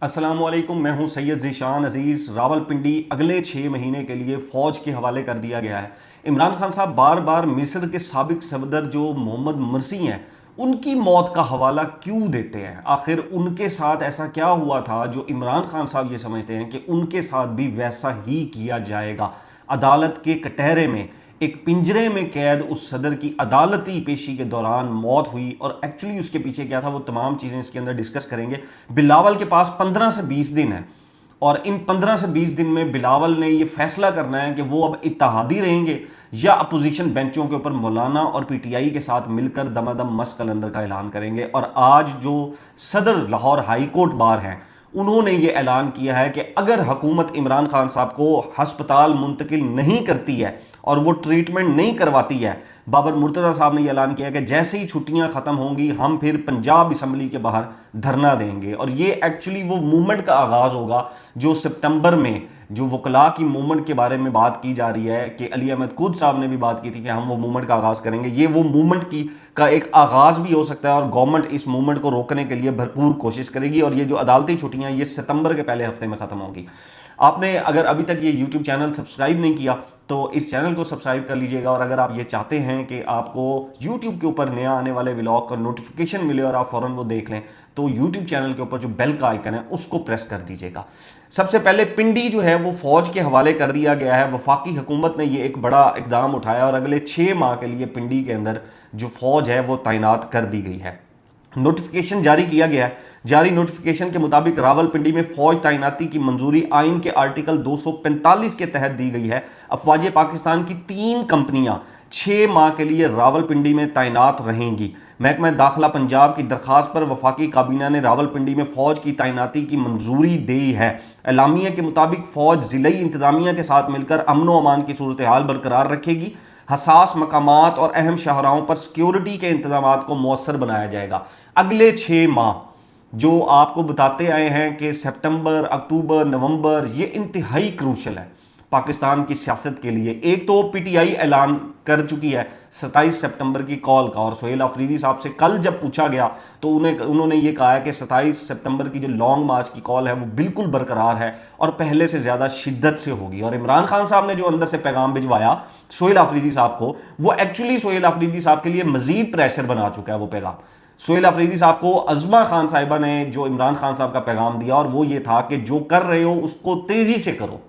अस्सलामुअलैकुम, मैं हूं सैयद ज़ीशान अजीज़। रावलपिंडी अगले 6 महीने के लिए फ़ौज के हवाले कर दिया गया है। इमरान खान साहब बार बार मिस्र के साबिक सदर जो मोहम्मद मुर्सी हैं उनकी मौत का हवाला क्यों देते हैं? आखिर उनके साथ ऐसा क्या हुआ था जो इमरान खान साहब ये समझते हैं कि उनके साथ भी वैसा ही किया जाएगा? अदालत के कटहरे में एक पिंजरे में कैद उस सदर की अदालती पेशी के दौरान मौत हुई और एक्चुअली उसके पीछे क्या था, वो तमाम चीज़ें इसके अंदर डिस्कस करेंगे। बिलावल के पास 15 से 20 दिन है और इन 15 से 20 दिन में बिलावल ने ये फैसला करना है कि वो अब इत्तेहादी रहेंगे या अपोजिशन बेंचों के ऊपर मौलाना और पीटीआई के साथ मिलकर दमादम मस्त कलंदर का ऐलान करेंगे। और आज जो सदर लाहौर हाई कोर्ट बार हैं उन्होंने ये ऐलान किया है कि अगर हुकूमत इमरान खान साहब को हस्पताल मुंतकिल नहीं करती है और वो ट्रीटमेंट नहीं करवाती है, बाबर मुर्तज़ा साहब ने ये ऐलान किया कि जैसे ही छुट्टियां ख़त्म होंगी हम फिर पंजाब असम्बली के बाहर धरना देंगे। और ये एक्चुअली वो मूवमेंट का आगाज़ होगा जो सितंबर में जो वकला की मूवमेंट के बारे में बात की जा रही है कि अली अहमद खुद साहब ने भी बात की थी कि हम वो मूवमेंट का आगाज़ करेंगे। ये वो मूवमेंट की का एक आगाज़ भी हो सकता है और गवर्नमेंट इस मूवमेंट को रोकने के लिए भरपूर कोशिश करेगी। और ये जो अदालती छुट्टियां ये सितंबर के पहले हफ्ते में ख़त्म होंगी। आपने अगर अभी तक ये यूट्यूब चैनल सब्सक्राइब नहीं किया तो इस चैनल को सब्सक्राइब कर लीजिएगा। और अगर आप ये चाहते हैं कि आपको यूट्यूब के ऊपर नया आने वाले व्लॉग का नोटिफिकेशन मिले और आप फ़ौरन वो देख लें तो यूट्यूब चैनल के ऊपर जो बेल का आइकन है उसको प्रेस कर दीजिएगा। सबसे पहले पिंडी जो है वो फ़ौज के हवाले कर दिया गया है। वफाकी हुकूमत ने ये एक बड़ा इकदाम उठाया और अगले 6 माह के लिए पिंडी के अंदर जो फ़ौज है वो तैनात कर दी गई है। नोटिफिकेशन जारी किया गया है। जारी नोटिफिकेशन के मुताबिक रावलपिंडी में फौज तैनाती की मंजूरी आइन के आर्टिकल 245 के तहत दी गई है। अफवाज पाकिस्तान की 3 कंपनियां 6 माह के लिए रावलपिंडी में तैनात रहेंगी। महकमा दाखिला पंजाब की दरखास्त पर वफाकी काबीना ने रावलपिंडी में फौज की तैनाती की मंजूरी दी है। एलामिया के मुताबिक फौज जिले इंतजामिया के साथ मिलकर अमन व अमान की सूरत हाल बरकरार रखेगी। हसास मकामात और अहम शाहराहों पर सिक्योरिटी के इंतजाम को मौसर बनाया जाएगा। अगले 6 माह जो आपको बताते आए हैं कि सितंबर, अक्टूबर, नवंबर, ये इंतहाई क्रूशल है पाकिस्तान की सियासत के लिए। एक तो पीटीआई ऐलान कर चुकी है 27 सितंबर की कॉल का और सोहेल अफरीदी साहब से कल जब पूछा गया तो उन्होंने ये कहा है कि 27 सितंबर की जो लॉन्ग मार्च की कॉल है वो बिल्कुल बरकरार है और पहले से ज़्यादा शिद्दत से होगी। और इमरान खान साहब ने जो अंदर से पैगाम भिजवाया सोहेल अफरीदी साहब को, वो एक्चुअली सोहेल अफरीदी साहब के लिए मजीद प्रेशर बना चुका है। वो पैगाम सोहेल अफरीदी साहब को अज़मा खान साहिबा ने जो इमरान खान साहब का पैगाम दिया और वो ये था कि जो कर रहे हो उसको तेजी से करो,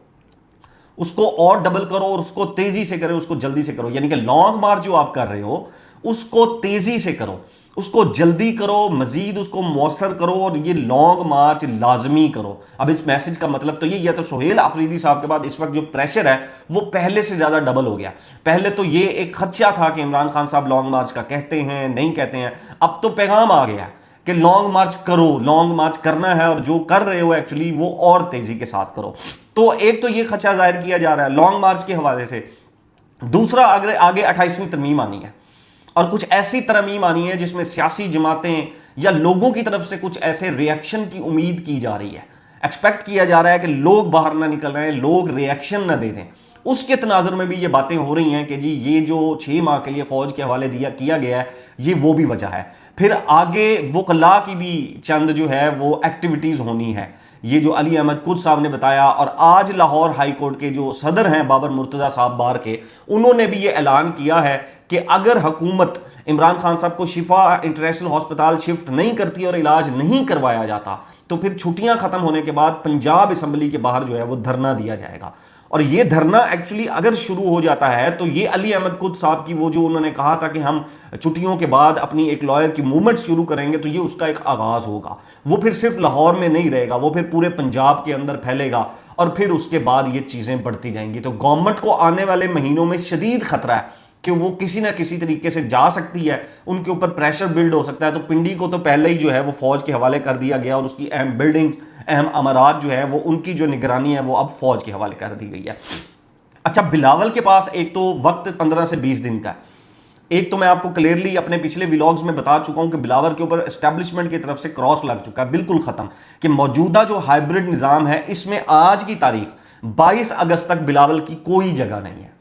उसको और डबल करो और उसको तेजी से करो, उसको जल्दी से करो। यानी कि लॉन्ग मार्च जो आप कर रहे हो उसको तेजी से करो, उसको जल्दी करो, मजीद उसको मौसर करो और ये लॉन्ग मार्च लाजमी करो। अब इस मैसेज का मतलब तो ये, तो सोहेल अफरीदी साहब के बाद इस वक्त जो प्रेशर है वो पहले से ज्यादा डबल हो गया। पहले तो ये एक खदशा था कि इमरान खान साहब लॉन्ग मार्च का कहते हैं नहीं कहते हैं, अब तो पैगाम आ गया कि लॉन्ग मार्च करो, लॉन्ग मार्च करना है और जो कर रहे हो एक्चुअली वो और तेजी के साथ करो। तो एक तो ये खदशा जाहिर किया जा रहा है लॉन्ग मार्च के हवाले से। दूसरा, आगे 28वीं तरमीम आनी है और कुछ ऐसी तरमीम आनी है जिसमें सियासी जमातें या लोगों की तरफ से कुछ ऐसे रिएक्शन की उम्मीद की जा रही है। एक्सपेक्ट किया जा रहा है कि लोग बाहर ना निकल रहे हैं, लोग रिएक्शन ना दे दें। उसके तनाजुर में भी ये बातें हो रही हैं कि जी ये जो 6 माह के लिए फौज के हवाले किया गया है ये वो भी वजह है। फिर आगे वकला की भी चंद जो है वो एक्टिविटीज होनी है, ये जो अली अहमद खुद साहब ने बताया। और आज लाहौर हाई कोर्ट के जो सदर हैं बाबर मुर्तज़ा साहब बार के, उन्होंने भी ये ऐलान किया है कि अगर हुकूमत इमरान खान साहब को शिफा इंटरनेशनल हॉस्पिटल शिफ्ट नहीं करती और इलाज नहीं करवाया जाता तो फिर छुट्टियां खत्म होने के बाद पंजाब असम्बली के बाहर जो है वो धरना दिया जाएगा। और ये धरना एक्चुअली अगर शुरू हो जाता है तो ये अली अहमद खुद साहब की वो जो उन्होंने कहा था कि हम छुट्टियों के बाद अपनी एक लॉयर की मूवमेंट शुरू करेंगे, तो ये उसका एक आगाज होगा। वो फिर सिर्फ लाहौर में नहीं रहेगा, वो फिर पूरे पंजाब के अंदर फैलेगा और फिर उसके बाद ये चीजें बढ़ती जाएंगी। तो गवर्नमेंट को आने वाले महीनों में शदीद खतरा है कि वो किसी ना किसी तरीके से जा सकती है, उनके ऊपर प्रेशर बिल्ड हो सकता है। तो पिंडी को तो पहले ही जो है वो फौज के हवाले कर दिया गया और उसकी अहम बिल्डिंग्स, अहम अमारात जो है वो उनकी जो निगरानी है वो अब फौज के हवाले कर दी गई है। अच्छा, बिलावल के पास एक तो वक्त 15 से 20 दिन का है। एक तो मैं आपको क्लियरली अपने पिछले व्लॉग्स में बता चुका हूं कि बिलावल के ऊपर एस्टेब्लिशमेंट की तरफ से क्रॉस लग चुका है, बिल्कुल खत्म, कि मौजूदा जो हाइब्रिड निज़ाम है इसमें आज की तारीख 22 अगस्त तक बिलावल की कोई जगह नहीं है।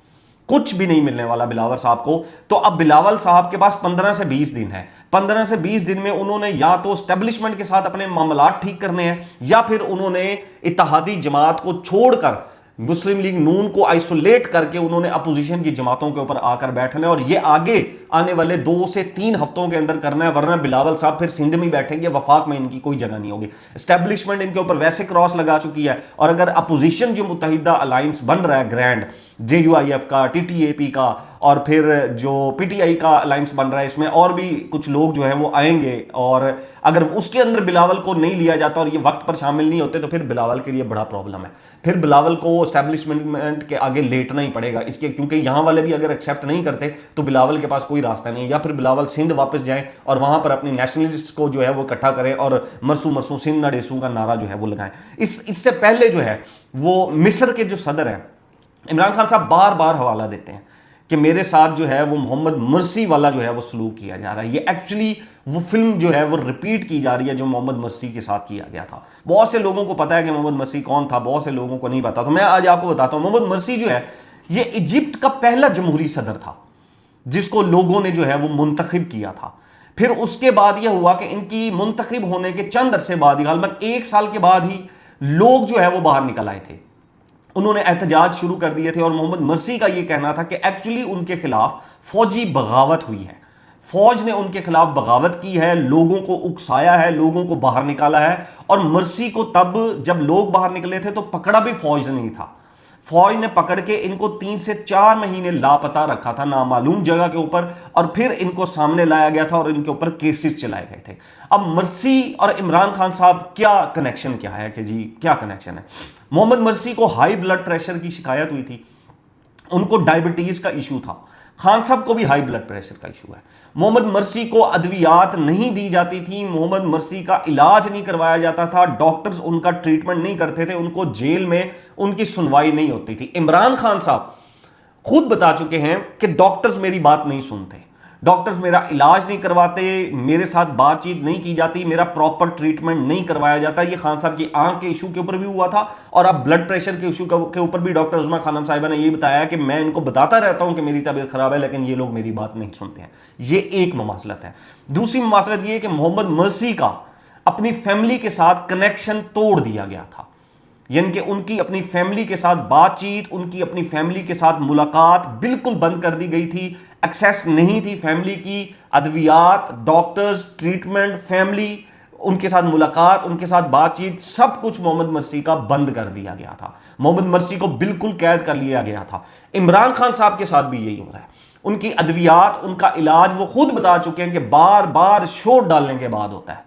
कुछ भी नहीं मिलने वाला बिलावल साहब को। तो अब बिलावल साहब के पास 15 से 20 दिन है। 15 से 20 दिन में उन्होंने या तो एस्टेब्लिशमेंट के साथ अपने मामलात ठीक करने हैं, या फिर उन्होंने इत्तेहादी जमात को छोड़कर मुस्लिम लीग नून को आइसोलेट करके उन्होंने अपोजिशन की जमातों के ऊपर आकर बैठना है, और ये आगे आने वाले 2 से 3 हफ्तों के अंदर करना है, वरना बिलावल साहब फिर सिंध में बैठेंगे, वफाक में इनकी कोई जगह नहीं होगी। एस्टेब्लिशमेंट इनके ऊपर वैसे क्रॉस लगा चुकी है, और अगर अपोजिशन जो मुत्तहिदा अलायंस बन रहा है ग्रैंड, JUIF का, TTAP का, और फिर जो PTI का अलायंस बन रहा है, इसमें और भी कुछ लोग जो है वो आएंगे, और अगर उसके अंदर बिलावल को नहीं लिया जाता और ये वक्त पर शामिल नहीं होते तो फिर बिलावल के लिए बड़ा प्रॉब्लम है। फिर बिलावल को एस्टेब्लिशमेंट के आगे लेटना ही पड़ेगा इसके, क्योंकि यहां वाले भी अगर एक्सेप्ट नहीं करते तो बिलावल के पास कोई रास्ता नहीं है। या फिर बिलावल सिंध वापस जाए और वहां पर अपने नेशनलिस्ट को जो है वो इकट्ठा करें और मरसू मरसू सिंध नडेसू का नारा जो है वो लगाएं। इससे पहले जो है वो मिस्र के जो सदर हैं इमरान खान साहब बार बार हवाला देते हैं कि मेरे साथ जो है वो मोहम्मद मुर्सी वाला जो है वो सलूक किया जा रहा है। ये एक्चुअली वो फिल्म जो है वो रिपीट की जा रही है जो मोहम्मद मुर्सी के साथ किया गया था। बहुत से लोगों को पता है कि मोहम्मद मुर्सी कौन था, बहुत से लोगों को नहीं पता। तो मैं आज आपको बताता हूं, मोहम्मद मुर्सी जो है ये इजिप्ट का पहला जमहूरी सदर था जिसको लोगों ने जो है वो मुंतखब किया था। फिर उसके बाद यह हुआ कि इनकी मुंतखब होने के चंद अरसे बाद ही, गालबन 1 साल के बाद ही लोग जो है वो बाहर निकल आए थे, उन्होंने एहतजाज शुरू कर दिए थे। और मोहम्मद मुर्सी का यह कहना था कि एक्चुअली उनके खिलाफ फौजी बगावत हुई है, फौज ने उनके खिलाफ बगावत की है, लोगों को उकसाया है, लोगों को बाहर निकाला है। और मुर्सी को तब जब लोग बाहर निकले थे तो पकड़ा भी फौज नहीं था, फौज ने पकड़ के इनको 3 से 4 महीने लापता रखा था नामालूम जगह के ऊपर, और फिर इनको सामने लाया गया था और इनके ऊपर केसेस चलाए गए थे। अब मुर्सी और इमरान खान साहब क्या कनेक्शन क्या है कि जी क्या कनेक्शन है? मोहम्मद मुर्सी को हाई ब्लड प्रेशर की शिकायत हुई थी, उनको डायबिटीज का इशू था। खान साहब को भी हाई ब्लड प्रेशर का इशू है। मोहम्मद मुर्सी को अद्वियात नहीं दी जाती थी, मोहम्मद मुर्सी का इलाज नहीं करवाया जाता था, डॉक्टर्स उनका ट्रीटमेंट नहीं करते थे, उनको जेल में उनकी सुनवाई नहीं होती थी। इमरान खान साहब खुद बता चुके हैं कि डॉक्टर्स मेरी बात नहीं सुनते, डॉक्टर्स मेरा इलाज नहीं करवाते, मेरे साथ बातचीत नहीं की जाती, मेरा प्रॉपर ट्रीटमेंट नहीं करवाया जाता। ये खान साहब की आंख के इशू के ऊपर भी हुआ था, और अब ब्लड प्रेशर के इशू के ऊपर भी डॉक्टर उस्मा खानम साहिबा ने ये बताया कि मैं इनको बताता रहता हूं कि मेरी तबीयत खराब है, लेकिन ये लोग मेरी बात नहीं सुनते हैं। ये एक ममासलत है। दूसरी ममासलत ये कि मोहम्मद मुर्सी का अपनी फैमिली के साथ कनेक्शन तोड़ दिया गया था, यानी कि उनकी अपनी फैमिली के साथ बातचीत, उनकी अपनी फैमिली के साथ मुलाकात बिल्कुल बंद कर दी गई थी। एक्सेस नहीं थी फैमिली की, अद्वियात, डॉक्टर्स, ट्रीटमेंट, फैमिली, उनके साथ मुलाकात, उनके साथ बातचीत, सब कुछ मोहम्मद मुर्सी का बंद कर दिया गया था। मोहम्मद मुर्सी को बिल्कुल कैद कर लिया गया था। इमरान खान साहब के साथ भी यही हो रहा है। उनकी अद्वियात, उनका इलाज वो खुद बता चुके हैं कि बार बार शोर डालने के बाद होता है,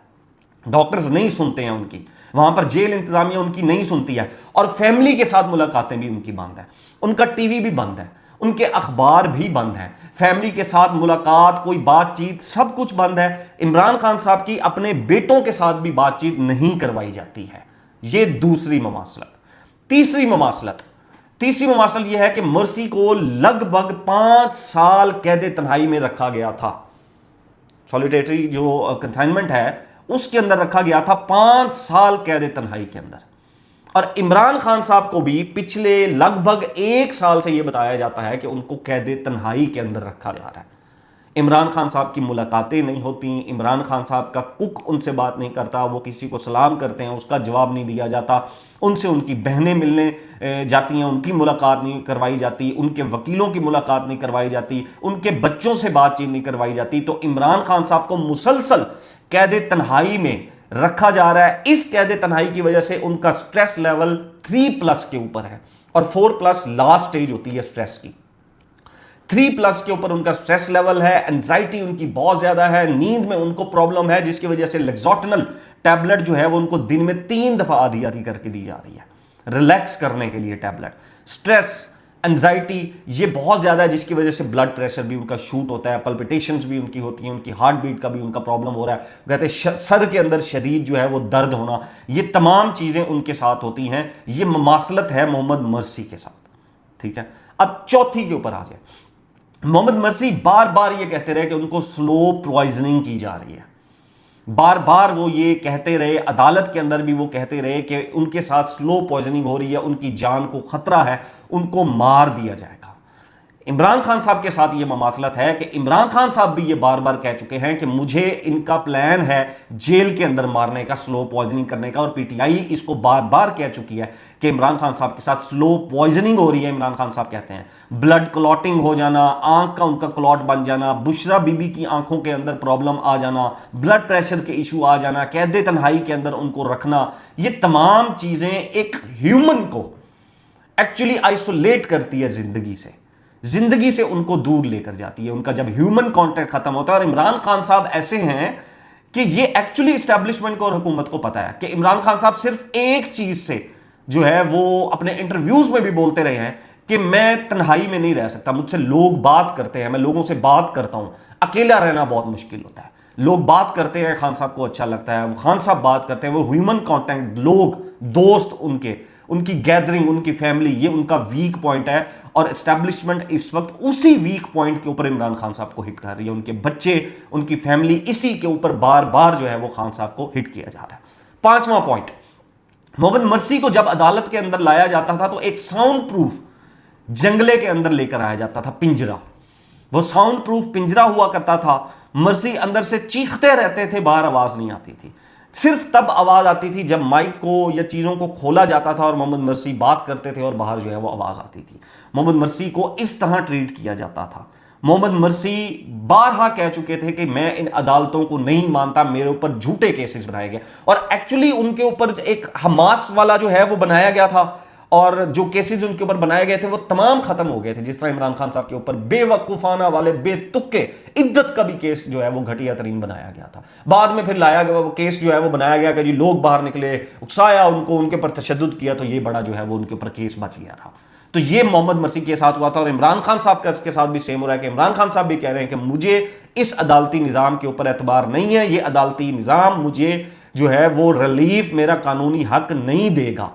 डॉक्टर्स नहीं सुनते हैं उनकी, वहां पर जेल इंतजामिया उनकी नहीं सुनती है, और फैमिली के साथ मुलाकातें भी उनकी बंद है, उनका टीवी भी बंद है, उनके अखबार भी बंद हैं, फैमिली के साथ मुलाकात, कोई बातचीत, सब कुछ बंद है। इमरान खान साहब की अपने बेटों के साथ भी बातचीत नहीं करवाई जाती है। यह दूसरी ममासलत। तीसरी ममासलत यह है कि मुर्सी को लगभग 5 साल कैद तन्हाई में रखा गया था। सॉलिटेटरी जो कंसाइनमेंट है उसके अंदर रखा गया था, 5 साल कैद तन्हाई के अंदर। और इमरान खान साहब को भी पिछले लगभग 1 साल से यह बताया जाता है कि उनको कैद तन्हाई के अंदर रखा जा रहा है। इमरान खान साहब की मुलाकातें नहीं होती, इमरान खान साहब का कुक उनसे बात नहीं करता, वो किसी को सलाम करते हैं उसका जवाब नहीं दिया जाता, उनसे उनकी बहनें मिलने जाती हैं, उनकी मुलाकात नहीं करवाई जाती, उनके वकीलों की मुलाकात नहीं करवाई जाती, उनके बच्चों से बातचीत नहीं करवाई जाती। तो इमरान खान साहब को मुसलसल कैद तन्हाई में रखा जा रहा है। इस कैद तन्हाई की वजह से उनका स्ट्रेस लेवल 3+ के ऊपर है, और 4+ लास्ट स्टेज होती है स्ट्रेस की। 3+ के ऊपर उनका स्ट्रेस लेवल है, एंजाइटी उनकी बहुत ज्यादा है, नींद में उनको प्रॉब्लम है, जिसकी वजह से लेक्सोटनल टैबलेट जो है वो उनको दिन में 3 दफा आधी आधी करके दी जा रही है, रिलैक्स करने के लिए टैबलेट। स्ट्रेस, एंजाइटी ये बहुत ज्यादा है, जिसकी वजह से ब्लड प्रेशर भी उनका शूट होता है, पल्पिटेशंस भी उनकी होती हैं, उनकी हार्ट बीट का भी उनका प्रॉब्लम हो रहा है, कहते हैं सर के अंदर शदीद जो है वो दर्द होना, ये तमाम चीजें उनके साथ होती हैं। ये ममासलत है मोहम्मद मुर्सी के साथ, ठीक है। अब चौथी के ऊपर आ जाए। मोहम्मद मुर्सी बार बार ये कहते रहे कि उनको स्लो पॉइजनिंग की जा रही है, बार बार वो ये कहते रहे, अदालत के अंदर भी वो कहते रहे कि उनके साथ स्लो पॉइजनिंग हो रही है, उनकी जान को खतरा है, उनको मार दिया जाएगा। इमरान खान साहब के साथ ये ममासलत है कि इमरान खान साहब भी ये बार बार कह चुके हैं कि मुझे इनका प्लान है जेल के अंदर मारने का, स्लो पॉइजनिंग करने का, और पीटीआई इसको बार बार कह चुकी है कि इमरान खान साहब के साथ स्लो पॉइजनिंग हो रही है। इमरान खान साहब कहते हैं ब्लड क्लॉटिंग हो जाना, आंख का उनका क्लॉट बन जाना, बुशरा बीबी की आंखों के अंदर प्रॉब्लम आ जाना, ब्लड प्रेशर के इशू आ जाना, कैद तन्हाई के अंदर उनको रखना, ये तमाम चीजें एक ह्यूमन को एक्चुअली आइसोलेट करती है जिंदगी से उनको दूर लेकर जाती है। उनका जब ह्यूमन कांटेक्ट खत्म होता है, और इमरान खान साहब ऐसे हैं कि ये एक्चुअली एस्टेब्लिशमेंट को और हुकूमत को पता है कि इमरान खान साहब सिर्फ एक चीज से जो है वो अपने इंटरव्यूज में भी बोलते रहे हैं कि मैं तन्हाई में नहीं रह सकता, मुझसे लोग बात करते हैं, मैं लोगों से बात करता हूं, अकेला रहना बहुत मुश्किल होता है। लोग बात करते हैं, खान साहब को अच्छा लगता है, वो खान साहब बात करते हैं, वो ह्यूमन कांटेक्ट, लोग, दोस्त, उनकी गैदरिंग, उनकी फैमिली, ये उनका वीक पॉइंट है। और एस्टैब्लिशमेंट इस वक्त उसी वीक पॉइंट के ऊपर इमरान खान साहब को हिट कर रही है। उनके बच्चे, उनकी फैमिली, इसी के ऊपर बार बार जो है वो खान साहब को हिट किया जा रहा है। पांचवा पॉइंट, मोहम्मद मर्सी को जब अदालत के अंदर लाया जाता था तो एक साउंड प्रूफ जंगले के अंदर लेकर आया जाता था, पिंजरा। वो साउंड प्रूफ पिंजरा हुआ करता था। मर्सी अंदर से चीखते रहते थे, बाहर आवाज नहीं आती थी। सिर्फ तब आवाज आती थी जब माइक को या चीजों को खोला जाता था और मोहम्मद मर्सी बात करते थे और बाहर जो है वो आवाज आती थी। मोहम्मद मर्सी को इस तरह ट्रीट किया जाता था। मोहम्मद मर्सी बारहा कह चुके थे कि मैं इन अदालतों को नहीं मानता, मेरे ऊपर झूठे केसेस बनाए गए, और एक्चुअली उनके ऊपर एक हमास वाला जो है वो बनाया गया था, और जो केसेस उनके ऊपर बनाए गए थे वो तमाम खत्म हो गए थे। जिस तरह इमरान खान साहब के ऊपर बेवकूफाना वाले बेतुके इद्दत का भी केस जो है वो घटिया तरीन बनाया गया था। बाद में फिर लाया गया वो केस जो है वो बनाया गया कि जी लोग बाहर निकले, उकसाया उनको, उनके ऊपर तशद्दुद किया, तो ये बड़ा जो है वो उनके ऊपर केस बच गया था। तो ये मोहम्मद मर्सी के साथ हुआ था, और इमरान खान साहब का इसके साथ भी सेम हो रहा है कि इमरान खान साहब भी कह रहे हैं कि मुझे इस अदालती निजाम के ऊपर एतबार नहीं है, ये अदालती निजाम मुझे जो है वो रिलीफ, मेरा कानूनी हक नहीं देगा।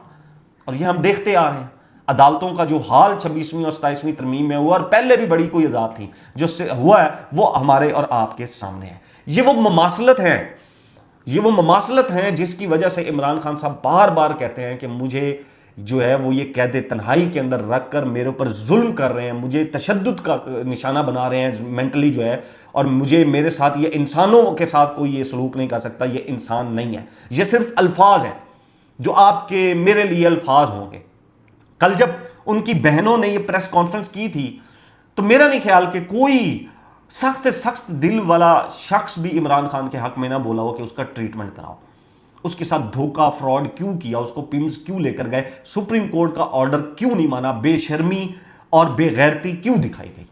और ये हम देखते आ रहे हैं अदालतों का जो हाल 26वीं और 27वीं तरमीम में हुआ, और पहले भी बड़ी कोई अदालत थी जो हुआ है, वो हमारे और आपके सामने है। ये वो ममासलत है जिसकी वजह से इमरान खान साहब बार बार कहते हैं कि मुझे जो है वो ये कैद तन्हाई के अंदर रखकर मेरे ऊपर जुल्म कर रहे हैं, मुझे तशद्दुद का निशाना बना रहे हैं मेंटली जो है, और मेरे साथ ये इंसानों के साथ कोई ये सलूक नहीं कर सकता, ये इंसान नहीं है। ये सिर्फ अल्फाज हैं जो आपके मेरे लिए अल्फाज होंगे। कल जब उनकी बहनों ने ये प्रेस कॉन्फ्रेंस की थी तो मेरा नहीं ख्याल कि कोई सख्त दिल वाला शख्स भी इमरान खान के हक में ना बोला हो कि उसका ट्रीटमेंट कराओ, उसके साथ धोखा फ्रॉड क्यों किया, उसको पिम्स क्यों लेकर गए, सुप्रीम कोर्ट का ऑर्डर क्यों नहीं माना, बेशर्मी और बेगैरती क्यों दिखाई गई।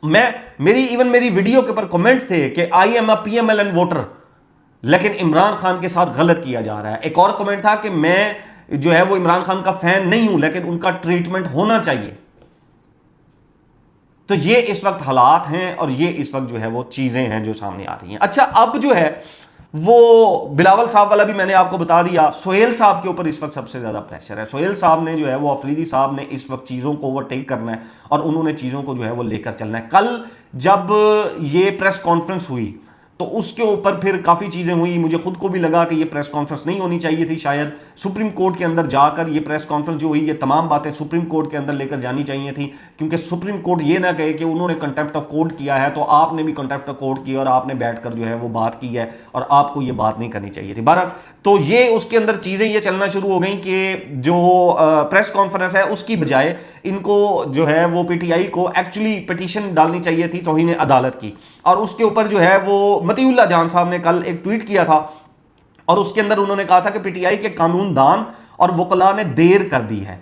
मेरी वीडियो के ऊपर कमेंट्स थे कि I am a PMLN voter, लेकिन इमरान खान के साथ गलत किया जा रहा है। एक और कमेंट था कि मैं जो है वो इमरान खान का फैन नहीं हूं, लेकिन उनका ट्रीटमेंट होना चाहिए। तो ये इस वक्त हालात हैं, और ये इस वक्त जो है वो चीजें हैं जो सामने आ रही हैं। अच्छा, अब जो है वो बिलावल साहब वाला भी मैंने आपको बता दिया। सोहेल साहब के ऊपर इस वक्त सबसे ज्यादा प्रेशर है। सोहेल साहब ने जो है वो अफरीदी साहब ने इस वक्त चीजों को ओवरटेक करना है, और उन्होंने चीजों को जो है वो लेकर चलना है। कल जब ये प्रेस कॉन्फ्रेंस हुई तो उसके ऊपर फिर काफ़ी चीज़ें हुई। मुझे खुद को भी लगा कि ये प्रेस कॉन्फ्रेंस नहीं होनी चाहिए थी, शायद सुप्रीम कोर्ट के अंदर जाकर ये प्रेस कॉन्फ्रेंस जो हुई, ये तमाम बातें सुप्रीम कोर्ट के अंदर लेकर जानी चाहिए थी, क्योंकि सुप्रीम कोर्ट ये ना कहे कि उन्होंने कंटेम्प्ट ऑफ कोर्ट किया है तो आपने भी कंटेम्प्ट ऑफ कोर्ट किया और आपने बैठकर जो है वो बात की है, और आपको ये बात नहीं करनी चाहिए थी। बहरहाल तो ये उसके अंदर चीज़ें ये चलना शुरू हो गई कि जो प्रेस कॉन्फ्रेंस है उसकी बजाय इनको जो है वो PTI को एक्चुअली पिटीशन डालनी चाहिए थी तौहीन अदालत की, और उसके ऊपर जो है वो मतीउल्लाह जान साहब ने कल एक ट्वीट किया था, और उसके अंदर उन्होंने कहा था कि PTI के कानूनदान और वकला ने देर कर दी है।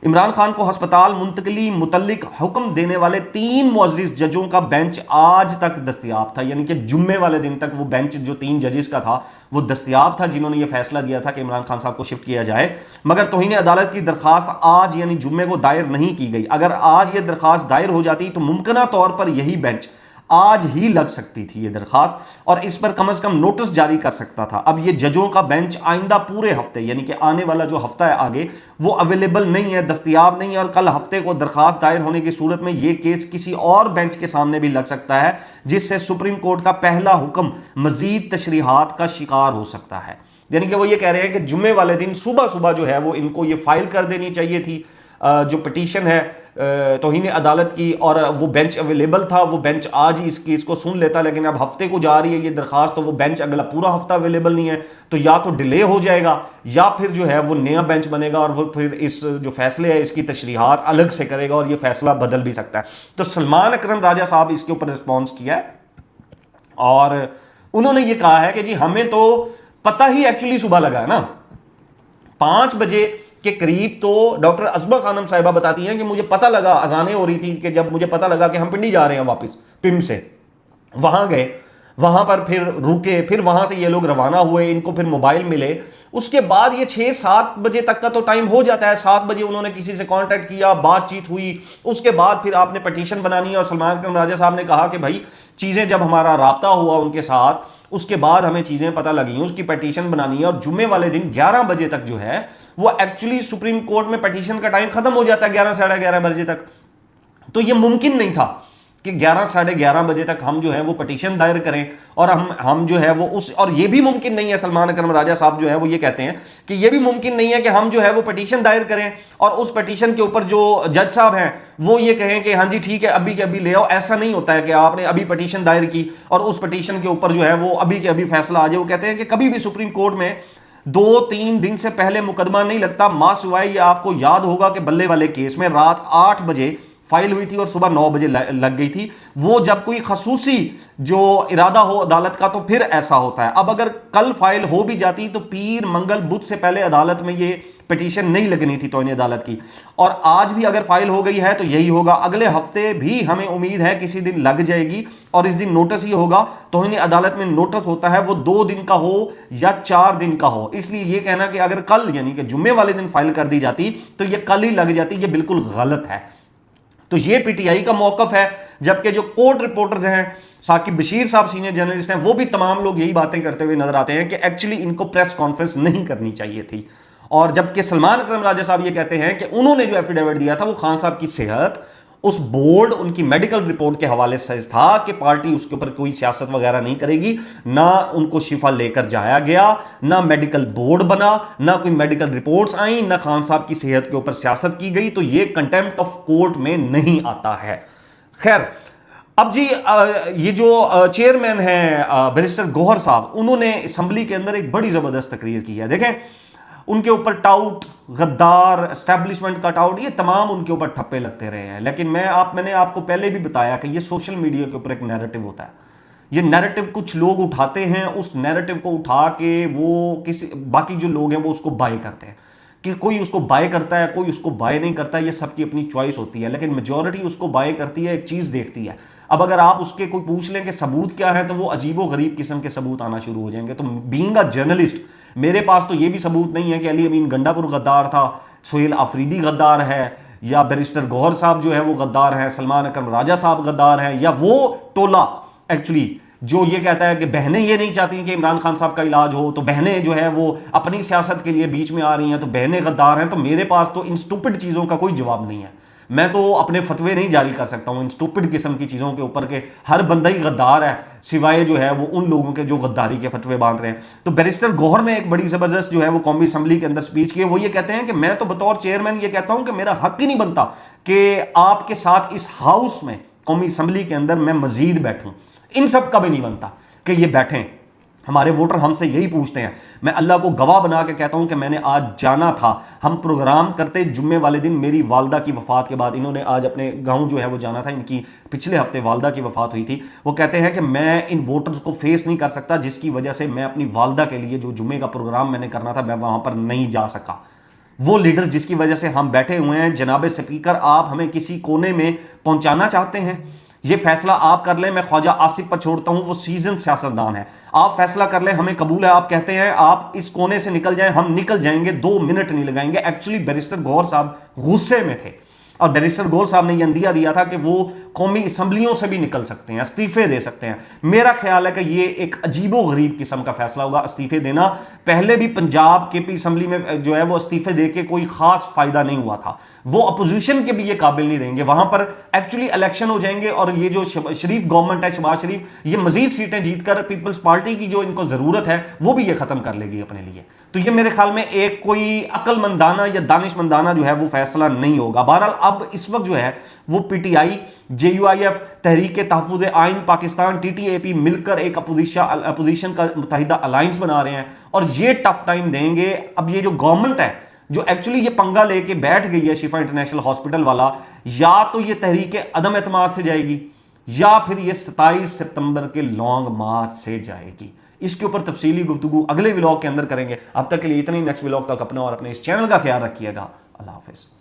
इमरान खान को अस्पताल मुंतकली मुतल्लिक हुक्म देने वाले 3 मुअज़्ज़िज़ जजों का बेंच आज तक दस्तयाब था, यानी कि जुम्मे वाले दिन तक वो बेंच जो 3 जजेस का था वो दस्तयाब था, जिन्होंने ये फैसला दिया था कि इमरान खान साहब को शिफ्ट किया जाए। मगर तौहीन अदालत की दरखास्त आज यानी जुम्मे को दायर नहीं की गई। अगर आज ये दरखास्त दायर हो जाती तो मुमकिना तौर पर यही बेंच आज ही लग सकती थी ये दरखास्त, और इस पर कम से कम नोटिस जारी कर सकता था। अब ये जजों का बेंच आइंदा पूरे हफ्ते यानी कि आने वाला जो हफ्ता है आगे वो अवेलेबल नहीं है, दस्तयाब नहीं है, और कल हफ्ते को दरखास्त दायर होने की सूरत में ये केस किसी और बेंच के सामने भी लग सकता है, जिससे सुप्रीम कोर्ट का पहला हुक्म मजीद तशरीहात का शिकार हो सकता है। यानी कि वो ये कह रहे हैं कि जुम्मे वाले दिन सुबह सुबह जो है वो इनको ये फाइल कर देनी चाहिए थी जो पिटीशन है तौहीन अदालत की, और वो बेंच अवेलेबल था, वो बेंच आज ही इस केस को सुन लेता, लेकिन अब हफ्ते को जा रही है ये दरखास्त, तो वो बेंच अगला पूरा हफ्ता अवेलेबल नहीं है, तो या तो डिले हो जाएगा या फिर जो है वो नया बेंच बनेगा और वो फिर इस जो फैसले है इसकी तशरीहात अलग से करेगा और ये फैसला बदल भी सकता है। तो सलमान अकरम राजा साहब इसके ऊपर रिस्पॉन्स किया है और उन्होंने ये कहा है कि जी हमें तो पता ही एक्चुअली सुबह लगा है ना, 5 बजे के करीब तो डॉक्टर अज़मा खानम साहिबा बताती हैं कि मुझे पता लगा, अजानें हो रही थी कि जब मुझे पता लगा कि हम पिंडी जा रहे हैं वापस पिंड से, वहां गए, वहां पर फिर रुके, फिर वहां से ये लोग रवाना हुए, इनको फिर मोबाइल मिले, उसके बाद ये 6-7 बजे तक का तो टाइम हो जाता है। 7 बजे उन्होंने किसी से कांटेक्ट किया, बातचीत हुई, उसके बाद फिर आपने पटिशन बनानी है और सलमान अकरम राजा साहब ने कहा कि भाई चीज़ें जब हमारा राब्ता हुआ उनके साथ, उसके बाद हमें चीज़ें पता लगी, उसकी पटिशन बनानी है और जुम्मे वाले दिन 11 बजे तक जो है वो एक्चुअली सुप्रीम कोर्ट में पटिशन का टाइम खत्म हो जाता है 11 साढ़े 11 बजे तक। तो ये मुमकिन नहीं था कि 11 साढ़े 11 बजे तक हम जो है वो पटिशन दायर करें और हम जो है वो उस, और ये भी मुमकिन नहीं है, सलमान अकरम राजा साहब जो है वो ये कहते हैं कि ये भी मुमकिन नहीं है कि हम जो है वो पटिशन दायर करें और उस पटिशन के ऊपर जो जज साहब हैं वो ये कहें कि हाँ जी ठीक है अभी के अभी ले आओ। ऐसा नहीं होता है कि आपने अभी पटिशन दायर की और उस पटिशन के ऊपर जो है वो अभी के अभी फैसला आ जाए। वो कहते हैं कि कभी भी सुप्रीम कोर्ट में 2-3 दिन से पहले मुकदमा नहीं लगता, मां सिवाय ये आपको याद होगा कि बल्ले वाले केस में रात 8 बजे फाइल हुई थी और सुबह 9 बजे लग गई थी। वो जब कोई खसूसी जो इरादा हो अदालत का तो फिर ऐसा होता है। अब अगर कल फाइल हो भी जाती तो पीर मंगल बुध से पहले अदालत में ये पिटीशन नहीं लगनी थी तौहीन अदालत की, और आज भी अगर फाइल हो गई है तो यही होगा। अगले हफ्ते भी हमें उम्मीद है किसी दिन लग जाएगी और इस दिन नोटिस ही होगा। तौहीन अदालत में नोटिस होता है वो 2 दिन का हो या 4 दिन का हो, इसलिए ये कहना कि अगर कल यानी कि जुम्मे वाले दिन फाइल कर दी जाती तो ये कल ही लग जाती, ये बिल्कुल गलत है। तो ये पीटीआई का मौकफ है, जबकि जो कोर्ट रिपोर्टर्स हैं, साकिब बशीर साहब सीनियर जर्नलिस्ट हैं, वो भी तमाम लोग यही बातें करते हुए नजर आते हैं कि एक्चुअली इनको प्रेस कॉन्फ्रेंस नहीं करनी चाहिए थी। और जबकि सलमान अकरम राजा साहब ये कहते हैं कि उन्होंने जो एफिडेविट दिया था वो खान साहब की सेहत, उस बोर्ड, उनकी मेडिकल रिपोर्ट के हवाले से था कि पार्टी उसके ऊपर कोई सियासत वगैरह नहीं करेगी, ना उनको शिफा लेकर जाया गया, ना मेडिकल बोर्ड बना, ना कोई मेडिकल रिपोर्ट्स आई, ना खान साहब की सेहत के ऊपर सियासत की गई, तो ये कंटेम्प्ट ऑफ कोर्ट में नहीं आता है। खैर अब जी ये जो चेयरमैन हैं बैरिस्टर गौहर साहब, उन्होंने असम्बली के अंदर एक बड़ी जबरदस्त तकरीर की है। देखें उनके ऊपर टाउट, गद्दार, एस्टैब्लिशमेंट का टाउट, ये तमाम उनके ऊपर ठप्पे लगते रहे हैं। लेकिन मैंने आपको पहले भी बताया कि ये सोशल मीडिया के ऊपर एक नैरेटिव होता है। ये नैरेटिव कुछ लोग उठाते हैं, उस नैरेटिव को उठा के वो किसी बाकी जो लोग हैं वो उसको बाय करते हैं, कि कोई उसको बाय करता है, कोई उसको बाय नहीं करता, ये सबकी अपनी चॉइस होती है, लेकिन मेजॉरिटी उसको बाय करती है, एक चीज़ देखती है। अब अगर आप उसके कोई पूछ लें कि सबूत क्या है तो वो अजीबो गरीब किस्म के सबूत आना शुरू हो जाएंगे। तो बीइंग अ जर्नलिस्ट मेरे पास तो ये भी सबूत नहीं है कि अली अमीन गंडापुर गद्दार था, सुहेल आफरीदी गद्दार है, या बैरिस्टर गौहर साहब जो है वो गद्दार है, सलमान अकरम राजा साहब गद्दार है, या वो टोला एक्चुअली जो ये कहता है कि बहनें ये नहीं चाहती कि इमरान खान साहब का इलाज हो, तो बहनें जो है वो अपनी सियासत के लिए बीच में आ रही हैं, तो बहनें गद्दार हैं। तो मेरे पास तो इन स्टूपिड चीज़ों का कोई जवाब नहीं है। मैं तो अपने फतवे नहीं जारी कर सकता हूँ इन स्टूपिड किस्म की चीज़ों के ऊपर के हर बंदा ही गद्दार है, सिवाय जो है वो उन लोगों के जो गद्दारी के फतवे बांध रहे हैं। तो बैरिस्टर गौहर ने एक बड़ी ज़बरदस्त जो है वो कौमी असम्बली के अंदर स्पीच की है। वो ये कहते हैं कि मैं तो बतौर चेयरमैन ये कहता हूँ कि मेरा हक ही नहीं बनता कि आपके साथ इस हाउस में कौमी असम्बली के अंदर मैं मजीद बैठूँ। इन सब का भी नहीं बनता कि ये बैठें। हमारे वोटर हमसे यही पूछते हैं। मैं अल्लाह को गवाह बना के कहता हूं कि मैंने आज जाना था, हम प्रोग्राम करते जुम्मे वाले दिन मेरी वालदा की वफात के बाद, इन्होंने आज अपने गांव जो है वो जाना था, इनकी पिछले हफ्ते वालदा की वफात हुई थी। वो कहते हैं कि मैं इन वोटर्स को फेस नहीं कर सकता, जिसकी वजह से मैं अपनी वालदा के लिए जो जुम्मे का प्रोग्राम मैंने करना था मैं वहां पर नहीं जा सका। वो लीडर जिसकी वजह से हम बैठे हुए हैं, जनाब स्पीकर आप हमें किसी कोने में पहुंचाना चाहते हैं, ये फैसला आप कर लें। मैं ख्वाजा आसिफ पर छोड़ता हूं, वो सीजन सियासतदान है। आप फैसला कर लें, हमें कबूल है। आप कहते हैं आप इस कोने से निकल जाएं, हम निकल जाएंगे, 2 मिनट नहीं लगाएंगे। एक्चुअली बैरिस्टर गौहर साहब गुस्से में थे और बैरिस्टर गौहर साहब ने यह अंदिया दिया था कि वो कौमी असम्बलियों से भी निकल सकते हैं, इस्तीफे दे सकते हैं। मेरा ख्याल है कि ये एक अजीबो गरीब किस्म का फैसला होगा इस्तीफे देना। पहले भी पंजाब केपी असम्बली में जो है वो इस्तीफे दे के कोई खास फायदा नहीं हुआ था। वो अपोजिशन के भी ये काबिल नहीं रहेंगे। वहां पर एक्चुअली इलेक्शन हो जाएंगे और ये जो शरीफ गवर्नमेंट है, शहबाज शरीफ, ये मजीद सीटें जीतकर पीपल्स पार्टी की जो इनको जरूरत है वो भी ये खत्म कर लेगी अपने लिए। तो ये मेरे ख्याल में एक कोई अक्लमंदाना या दानिशमंदाना जो है वो फैसला नहीं होगा। बहरहाल अब इस वक्त जो है वो पीटीआई, JUIF, तहरीक तहफ़्फ़ुज़ आइन पाकिस्तान, TTAP मिलकर एक अपोजिशन का मुत्तहिदा अलायंस बना रहे हैं और ये टफ टाइम देंगे। अब ये जो गवर्नमेंट है जो एक्चुअली ये पंगा लेके बैठ गई है शिफा इंटरनेशनल हॉस्पिटल वाला, या तो ये तहरीक अदम एतमाद से जाएगी या फिर ये 27 सितंबर के लॉन्ग मार्च से जाएगी। इसके ऊपर तफसीली गुफ्तगू अगले व्लॉग के अंदर करेंगे। अब तक के लिए इतनी। नेक्स्ट व्लॉग तक अपना और अपने इस चैनल का ख्याल रखिएगा। अल्लाह हाफिज़।